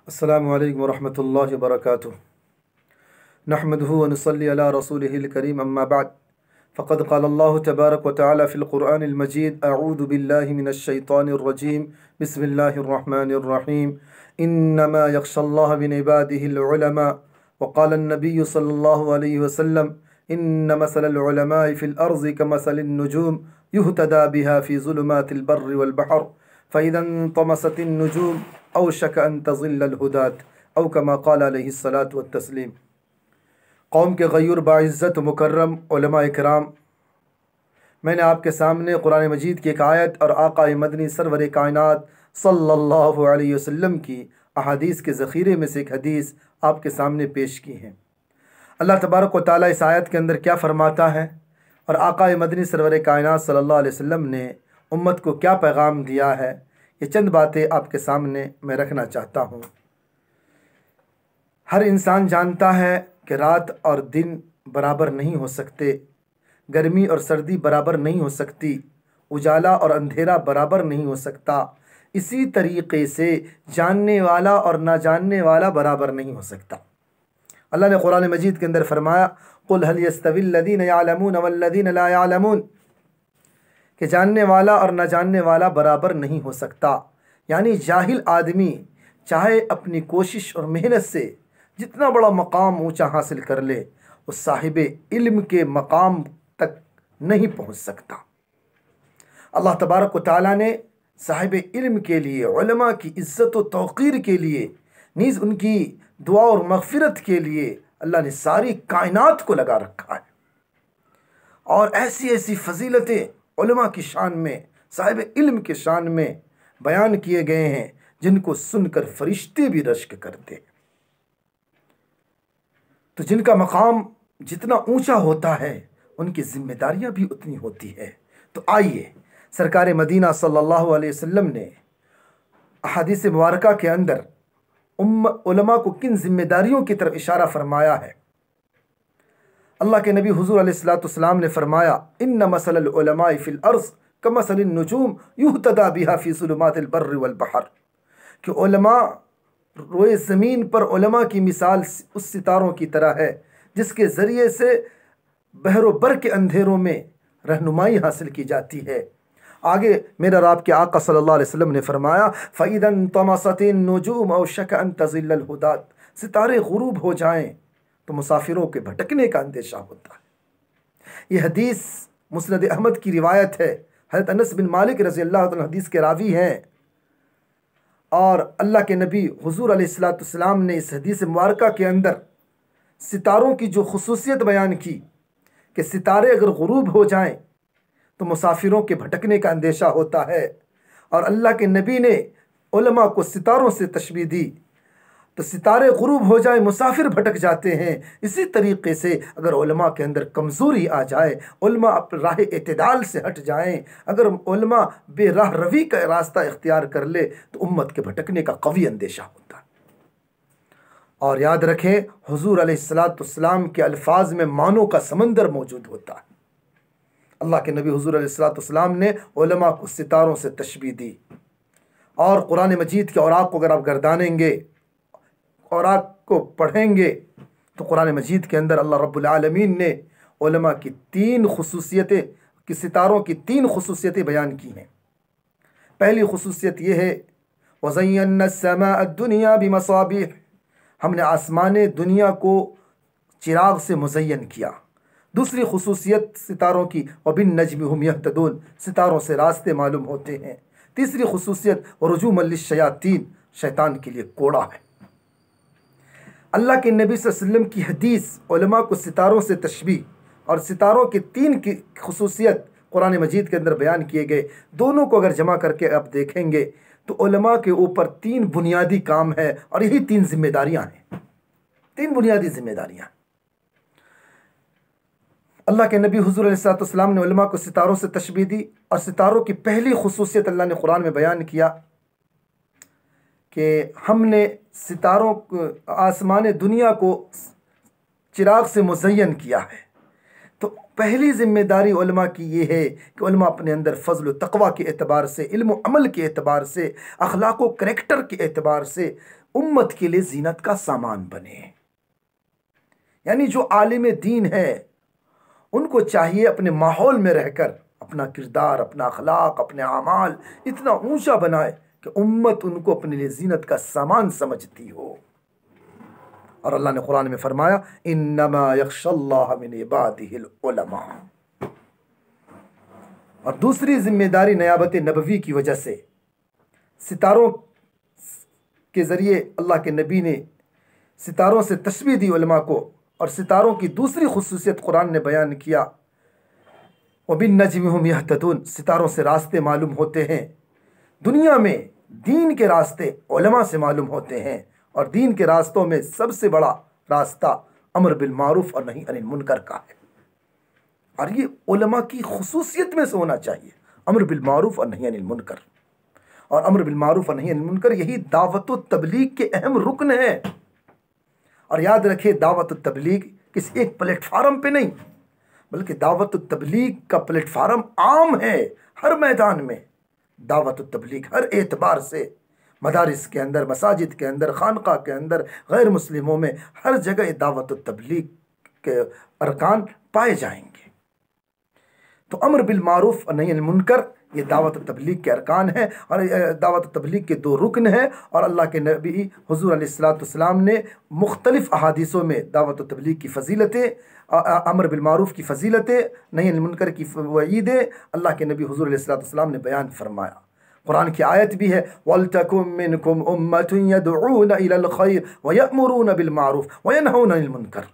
السلام علیکم ورحمۃ اللہ وبرکاتہ۔ نحمده ونصلي على رسوله الكريم اما بعد فقد قال الله تبارك وتعالى في القرآن المجيد اعوذ بالله من الشيطان الرجيم بسم الله الرحمن الرحيم انما يخشى الله من عباده العلماء وقال النبي صلى الله عليه وسلم ان مثل العلماء في الارض كمثل النجوم يهتدى بها في ظلمات البر والبحر فإذا انطمست النجوم اوشك ان تظل الهدات او كما قال علیہ الصلاۃ والتسلیم۔ قوم کے غیور باعزت و مکرم علماء کرام، میں نے آپ کے سامنے قرآن مجید کی ایک آیت اور آقا مدنی سرور کائنات صلی اللہ علیہ وسلم کی احادیث کے ذخیرے میں سے ایک حدیث آپ کے سامنے پیش کی ہیں۔ اللہ تبارک و تعالیٰ اس آیت کے اندر کیا فرماتا ہے اور آقا مدنی سرور کائنات صلی اللہ علیہ وسلم نے امت کو کیا پیغام دیا ہے، یہ چند باتیں آپ کے سامنے میں رکھنا چاہتا ہوں۔ ہر انسان جانتا ہے کہ رات اور دن برابر نہیں ہو سکتے، گرمی اور سردی برابر نہیں ہو سکتی، اجالا اور اندھیرا برابر نہیں ہو سکتا، اسی طریقے سے جاننے والا اور نہ جاننے والا برابر نہیں ہو سکتا۔ اللہ نے قرآن مجید کے اندر فرمایا قُلْ هَلْ يَسْتَوِي الَّذِينَ يَعْلَمُونَ وَالَّذِينَ لَا يَعْلَمُونَ، کہ جاننے والا اور نہ جاننے والا برابر نہیں ہو سکتا، یعنی جاہل آدمی چاہے اپنی کوشش اور محنت سے جتنا بڑا مقام اونچا حاصل کر لے، وہ صاحب علم کے مقام تک نہیں پہنچ سکتا۔ اللہ تبارک و تعالیٰ نے صاحب علم کے لیے، علماء کی عزت و توقیر کے لیے، نیز ان کی دعا اور مغفرت کے لیے اللہ نے ساری کائنات کو لگا رکھا ہے، اور ایسی ایسی فضیلتیں علماء کی شان میں، صاحب علم کے شان میں بیان کیے گئے ہیں جن کو سن کر فرشتے بھی رشک کرتے ہیں۔ تو جن کا مقام جتنا اونچا ہوتا ہے ان کی ذمہ داریاں بھی اتنی ہوتی ہے۔ تو آئیے سرکار مدینہ صلی اللہ علیہ وسلم نے احادیث مبارکہ کے اندر علماء کو کن ذمہ داریوں کی طرف اشارہ فرمایا ہے۔ اللہ کے نبی حضور علیہ الصلوۃ والسلام نے فرمایا ان مثل العلماء فی الارض کمثل النجوم یہتدی بها فی ظلمات البر والبحر، کہ علماء روئے زمین پر علماء کی مثال اس ستاروں کی طرح ہے جس کے ذریعے سے بحر و بر کے اندھیروں میں رہنمائی حاصل کی جاتی ہے۔ آگے میرا اور آپ کے آقا صلی اللہ علیہ وسلم نے فرمایا فَإِذَا انطَمَسَتِ النُّجُومُ أَوْشَكَ أَن تَزِلَّ الْهُدَاتُ، ستارے غروب ہو جائیں تو مسافروں کے بھٹکنے کا اندیشہ ہوتا ہے۔ یہ حدیث مسند احمد کی روایت ہے، حضرت انس بن مالک رضی اللہ عنہ حدیث کے راوی ہیں، اور اللہ کے نبی حضور علیہ السلام نے اس حدیث مبارکہ کے اندر ستاروں کی جو خصوصیت بیان کی کہ ستارے اگر غروب ہو جائیں تو مسافروں کے بھٹکنے کا اندیشہ ہوتا ہے، اور اللہ کے نبی نے علماء کو ستاروں سے تشبیہ دی، تو ستارے غروب ہو جائیں مسافر بھٹک جاتے ہیں۔ اسی طریقے سے اگر علماء کے اندر کمزوری آ جائے، علماء راہ اعتدال سے ہٹ جائیں، اگر علماء بے راہ روی کا راستہ اختیار کر لے تو امت کے بھٹکنے کا قوی اندیشہ ہوتا ہے۔ اور یاد رکھیں حضور علیہ السلام کے الفاظ میں معنوں کا سمندر موجود ہوتا ہے۔ اللہ کے نبی حضور علیہ السلام نے علماء کو ستاروں سے تشبیہ دی، اور قرآن مجید کے اوراق کو اگر آپ گردانیں گے، اوراق کو پڑھیں گے، تو قرآن مجید کے اندر اللہ رب العالمین نے علماء کی ستاروں کی تین خصوصیتیں بیان کی ہیں۔ پہلی خصوصیت یہ ہے وَزَيَّنَّا السَّمَاءَ الدُّنْيَا بِمَصَابِيحَ، ہم نے آسمان دنیا کو چراغ سے مزین کیا۔ دوسری خصوصیت ستاروں کی وَبِالنَّجْمِ هُمْ يَهْتَدُونَ، ستاروں سے راستے معلوم ہوتے ہیں۔ تیسری خصوصیت وَرُجُومًا لِلشَّيَاطِينِ، شیطان کے لیے کوڑا ہے۔ اللہ کے نبی صلی اللہ علیہ وسلم کی حدیث علماء کو ستاروں سے تشبیہ اور ستاروں کی تین کی خصوصیت قرآن مجید کے اندر بیان کیے گئے، دونوں کو اگر جمع کر کے آپ دیکھیں گے تو علماء کے اوپر تین بنیادی کام ہے، اور یہی تین ذمہ داریاں ہیں، تین بنیادی ذمہ داریاں۔ اللہ کے نبی حضور علیہ السلام نے علماء کو ستاروں سے تشبیہ دی، اور ستاروں کی پہلی خصوصیت اللہ نے قرآن میں بیان کیا کہ ہم نے ستاروں آسمان دنیا کو چراغ سے مزین کیا ہے۔ تو پہلی ذمہ داری علماء کی یہ ہے کہ علماء اپنے اندر فضل و تقوی کے اعتبار سے، علم و عمل کے اعتبار سے، اخلاق و کریکٹر کے اعتبار سے امت کے لیے زینت کا سامان بنے۔ یعنی جو عالم دین ہے ان کو چاہیے اپنے ماحول میں رہ کر اپنا کردار، اپنا اخلاق، اپنے اعمال اتنا اونچا بنائے کہ امت ان کو اپنے لیے زینت کا سامان سمجھتی ہو۔ اور اللہ نے قرآن میں فرمایا انما یخشی اللہ من عبادہ العلماء۔ اور دوسری ذمہ داری نیابت نبوی کی وجہ سے، ستاروں کے ذریعے اللہ کے نبی نے ستاروں سے تشبیہ دی علماء کو، اور ستاروں کی دوسری خصوصیت قرآن نے بیان کیا وَبِالنَّجْمِ هُمْ يَهْتَدُونَ، ستاروں سے راستے معلوم ہوتے ہیں۔ دنیا میں دین کے راستے علماء سے معلوم ہوتے ہیں، اور دین کے راستوں میں سب سے بڑا راستہ امر بالمعروف اور نہی عن المنکر کا ہے، اور یہ علماء کی خصوصیت میں سے ہونا چاہیے، امر بالمعروف اور نہی عن المنکر۔ اور امر بالمعروف اور نہی عن المنکر یہی دعوت و تبلیغ کے اہم رکن ہیں۔ اور یاد رکھیں دعوت و تبلیغ کسی ایک پلیٹ فارم پہ نہیں، بلکہ دعوت و تبلیغ کا پلیٹ فارم عام ہے، ہر میدان میں دعوت و تبلیغ ہر اعتبار سے، مدارس کے اندر، مساجد کے اندر، خانقاہ کے اندر، غیر مسلموں میں، ہر جگہ دعوت و تبلیغ کے ارکان پائے جائیں گے۔ تو امر بالمعروف اور نہی عن المنکر یہ دعوت و تبلیغ کے ارکان ہیں، اور دعوت و تبلیغ کے دو رکن ہیں، اور اللہ کے نبی حضور علیہ السلام نے مختلف احادیثوں میں دعوت و تبلیغ کی فضیلتیں، امر بالمعروف کی فضیلتیں، نہی عن المنکر کی وعیدیں اللہ کے نبی حضور علیہ السلام نے بیان فرمایا۔ قرآن کی آیت بھی ہے وَلْتَكُن مِّنْكُمْ أُمَّةٌ يَدْعُونَ إِلَى الْخَيْرِ وَيَأْمُرُونَ بِالْمَعْرُوفِ وَيَنْهَوْنَ عَنِ الْمُنكَرِ۔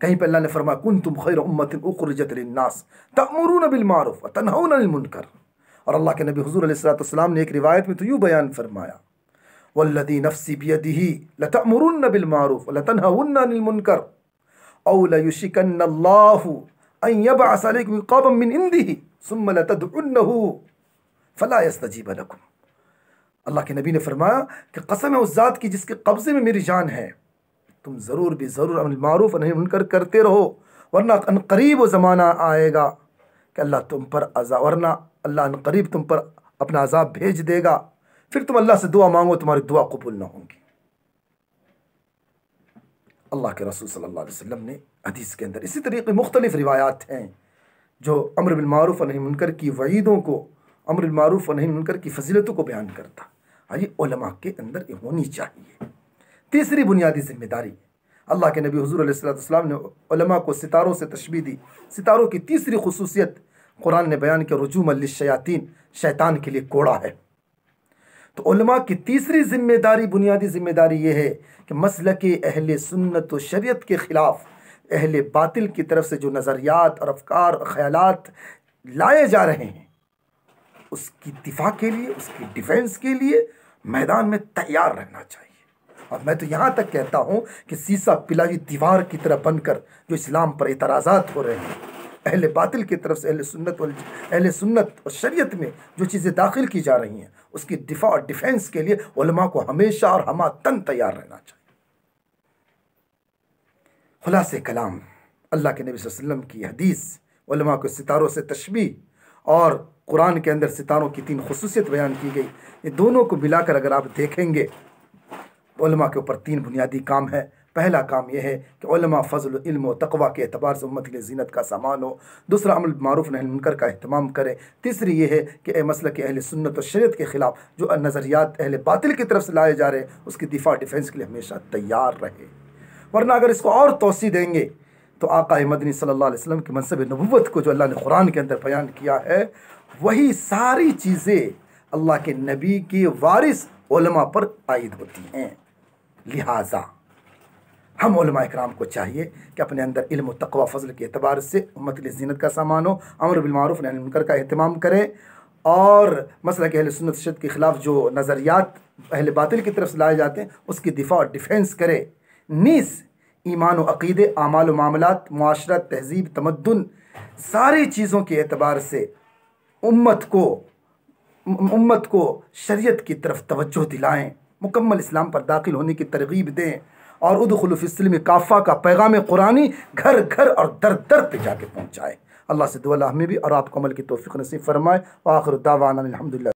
کہیں پہ اللہ نے فرمایا کنتم خیر امت اخرجت للناس تأمرون بالمعروف وتنہون عن المنکر۔ اور اللہ کے نبی حضور علیہ السلام نے ایک روایت میں تو یوں بیان فرمایا والذی نفسی بیدہ لتأمرن بالمعروف ولتنہون عن المنکر او لیشکن اللہ ان یبعث علیکم عقابا من عنده ثم لتدعنہ فلا یستجیب لکم۔ اللہ کے نبی نے فرمایا کہ قسم ہے اس ذات کی جس کے قبضے میں میری جان ہے، تم ضرور بھی ضرور امر معروف اور نہی منکر کرتے رہو، ورنہ ان قریب وہ زمانہ آئے گا کہ اللہ تم پر ورنہ اللہ ان قریب تم پر اپنا عذاب بھیج دے گا، پھر تم اللہ سے دعا مانگو تمہاری دعا قبول نہ ہوں گی۔ اللہ کے رسول صلی اللہ علیہ وسلم نے حدیث کے اندر اسی طریقے مختلف روایات ہیں جو امر بالمعروف اور نہی منکر کی وعیدوں کو، امر بالمعروف اور نہی منکر کی فضیلتوں کو بیان کرتا۔ یہ علماء کے اندر یہ ہونی چاہیے۔ تیسری بنیادی ذمہ داری، اللہ کے نبی حضور علیہ السلام نے علماء کو ستاروں سے تشبیہ دی۔ ستاروں کی تیسری خصوصیت قرآن نے بیان کیا رجوما للشیاطین، شیطان کے لیے کوڑا ہے۔ تو علماء کی تیسری ذمہ داری، بنیادی ذمہ داری یہ ہے کہ مسلک اہل سنت و شریعت کے خلاف اہل باطل کی طرف سے جو نظریات اور افکار اور خیالات لائے جا رہے ہیں اس کی دفاع کے لیے، اس کی ڈیفینس کے لیے میدان میں تیار رہنا چاہیے۔ اور میں تو یہاں تک کہتا ہوں کہ سیسا پلائی دیوار کی طرح بن کر جو اسلام پر اعتراضات ہو رہے ہیں اہل باطل کی طرف سے، اہل سنت اور شریعت میں جو چیزیں داخل کی جا رہی ہیں اس کی دفاع اور ڈیفینس کے لیے علماء کو ہمیشہ اور ہمہ تن تیار رہنا چاہیے۔ خلاصہ کلام، اللہ کے نبی صلی اللہ علیہ وسلم کی حدیث، علماء کو ستاروں سے تشبیہ، اور قرآن کے اندر ستاروں کی تین خصوصیت بیان کی گئی، یہ دونوں کو ملا کر اگر آپ دیکھیں گے تو علماء کے اوپر تین بنیادی کام ہے۔ پہلا کام یہ ہے کہ علماء فضل علم و تقوی کے اعتبار سے امت کے لیے زینت کا سامان ہو۔ دوسرا عمل معروف نہی منکر کا اہتمام کرے۔ تیسری یہ ہے کہ مسلک اہل سنت و شریعت کے خلاف جو نظریات اہل باطل کی طرف سے لائے جا رہے ہیں اس کی دفاع ڈیفینس کے لیے ہمیشہ تیار رہے، ورنہ اگر اس کو اور توسیع دیں گے تو آقا مدنی صلی اللہ علیہ وسلم کی منصب نبوت کو جو اللہ نے قرآن کے اندر بیان کیا ہے وہی ساری چیزیں اللہ کے نبی کے وارث علماء پر عائد ہوتی ہیں۔ لہٰذا ہم علماء اکرام کو چاہیے کہ اپنے اندر علم و تقوی فضل کے اعتبار سے امت کے لیے زینت کا سامان ہو، امر بالمعروف نہی عن المنکر کا اہتمام کریں، اور مسلک اہل سنت شریعت کے خلاف جو نظریات اہل باطل کی طرف سے لائے جاتے ہیں اس کی دفاع اور ڈیفینس کرے، نیز ایمان و عقیدے، اعمال و معاملات، معاشرت، تہذیب، تمدن، ساری چیزوں کے اعتبار سے امت کو شریعت کی طرف توجہ دلائیں، مکمل اسلام پر داخل ہونے کی ترغیب دیں، اور ادخلوا فی السلم کافہ کا پیغام قرآنی گھر گھر اور در در پہ جا کے پہنچائے۔ اللہ سے دعا اللہ ہمیں بھی اور آپ کو عمل کی توفیق نصیب فرمائے۔ وآخر دعوانا الحمدللہ۔